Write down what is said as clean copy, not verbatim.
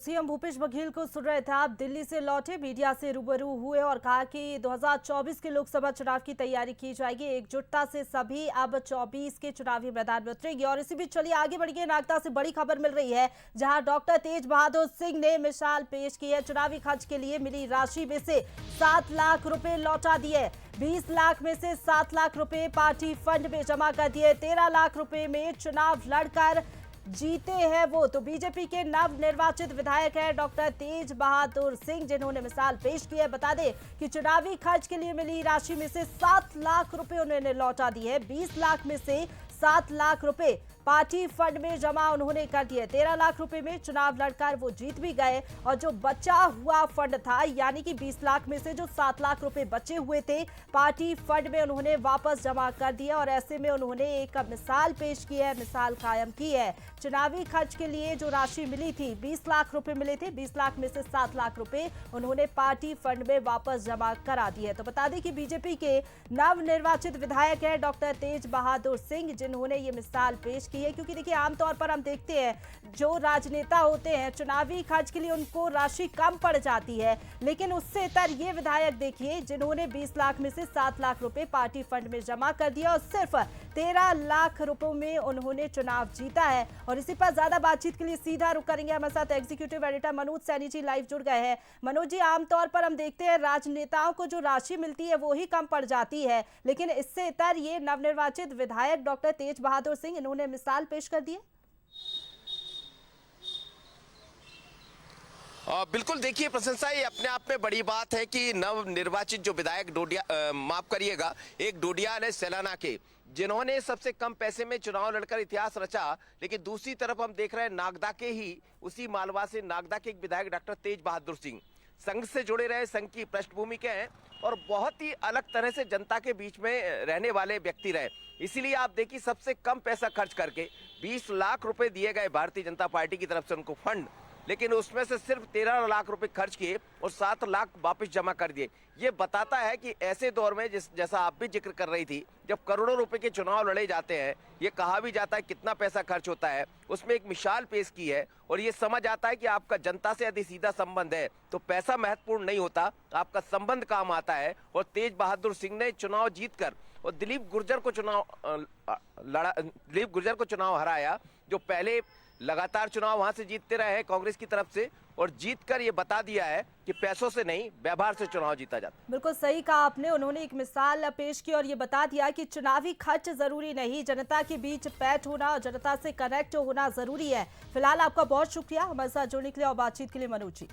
CM Bhupesh Baghel को सुन रहे थे आप। दिल्ली से लौटे, मीडिया से रूबरू हुए और कहा कि 2024 के लोकसभा चुनाव की तैयारी की जाएगी। एकजुटता से सभी अब 24 के चुनावी मैदान में उतरेंगे। और इसी बीच चलिए आगे बढ़िए, नागदा से बड़ी खबर मिल रही है, जहां डॉक्टर तेज बहादुर सिंह ने मिसाल पेश की है। चुनावी खर्च के लिए मिली राशि में से 7 लाख रुपए लौटा दिए। 20 लाख में से 7 लाख रुपए पार्टी फंड में जमा कर दिए। 13 लाख रुपए में चुनाव लड़कर जीते हैं वो तो बीजेपी के नव निर्वाचित विधायक हैं डॉक्टर तेज बहादुर सिंह, जिन्होंने मिसाल पेश की है। बता दें कि चुनावी खर्च के लिए मिली राशि में से 7 लाख रुपए उन्होंने लौटा दी है। 20 लाख में से 7 लाख रुपए पार्टी फंड में जमा उन्होंने कर दिए। 13 लाख रुपए में चुनाव लड़कर वो जीत भी गए और जो बचा हुआ फंड था, यानी कि 20 लाख में से जो 7 लाख रुपए बचे हुए थे, पार्टी फंड में उन्होंने वापस जमा कर दिया। और ऐसे में उन्होंने एक मिसाल पेश की है, मिसाल कायम की है। चुनावी खर्च के लिए जो राशि मिली थी, 20 लाख रुपए मिले थे, 20 लाख में से 7 लाख रुपए उन्होंने पार्टी फंड में वापस जमा करा दिए। तो बता दें कि बीजेपी के नव निर्वाचित विधायक है डॉक्टर तेज बहादुर सिंह, जिन्होंने ये मिसाल पेश की है। क्योंकि देखिए, आमतौर पर हम देखते हैं जो राजनेता होते हैं, चुनावी खर्च के लिए उनको राशि कम पड़ जाती है, लेकिन उससे इतर ये विधायक देखिए, जिन्होंने 20 लाख में से 7 लाख रुपए पार्टी फंड में जमा कर दिया और सिर्फ 13 लाख रुपयों में उन्होंने चुनाव जीता है। और इसी पर ज्यादा बातचीत के लिए सीधा रुक करेंगे, हमारे साथ executive editor Manoj Saini ji live जुड़ गए हैं। मनोज जी, आमतौर पर हम देखते हैं राजनेताओं को जो राशि मिलती है वो ही कम पड़ जाती है, लेकिन इससे इतर ये नवनिर्वाचित विधायक डॉक्टर तेज बहादुर सिंह, इन्होंने मिसाल पेश कर दी है। बिल्कुल, देखिए प्रशंसा ये अपने आप में बड़ी बात है कि नव निर्वाचित जो विधायक डोडिया माफ करिएगा, एक डोडियाल है सैलाना के, जिन्होंने सबसे कम पैसे में चुनाव लड़कर इतिहास रचा। लेकिन दूसरी तरफ हम देख रहे हैं नागदा के ही, उसी मालवा से नागदा के एक विधायक डॉक्टर तेज बहादुर सिंह संघ से जुड़े रहे, संघ की पृष्ठभूमि के हैं और बहुत ही अलग तरह से जनता के बीच में रहने वाले व्यक्ति रहे। इसीलिए आप देखिए, सबसे कम पैसा खर्च करके 20 लाख रुपए दिए गए भारतीय जनता पार्टी की तरफ से उनको फंड, लेकिन उसमें से सिर्फ 13 लाख रुपए खर्च किए और 7 लाख वापस जमा कर दिए। ये बताता है कि ऐसे दौर में जैसा आप भी जिक्र कर रही थी, जब करोड़ों रुपए के चुनाव लड़े जाते हैं, ये कहा भी जाता है कितना पैसा खर्च होता है, उसमें एक मिसाल पेश की है और ये समझ आता है कि आपका जनता से यदि सीधा संबंध है तो पैसा महत्वपूर्ण नहीं होता, आपका संबंध काम आता है। और तेज बहादुर सिंह ने चुनाव जीतकर और दिलीप गुर्जर को चुनाव हराया, जो पहले लगातार चुनाव वहां से जीतते रहे हैं कांग्रेस की तरफ से, और जीतकर ये बता दिया है कि पैसों से नहीं, व्यवहार से चुनाव जीता जाता। बिल्कुल सही कहा आपने, उन्होंने एक मिसाल पेश की और ये बता दिया कि चुनावी खर्च जरूरी नहीं, जनता के बीच पैठ होना और जनता से कनेक्ट होना जरूरी है। फिलहाल आपका बहुत शुक्रिया हमारे साथ जुड़ने के लिए और बातचीत के लिए मनोज जी।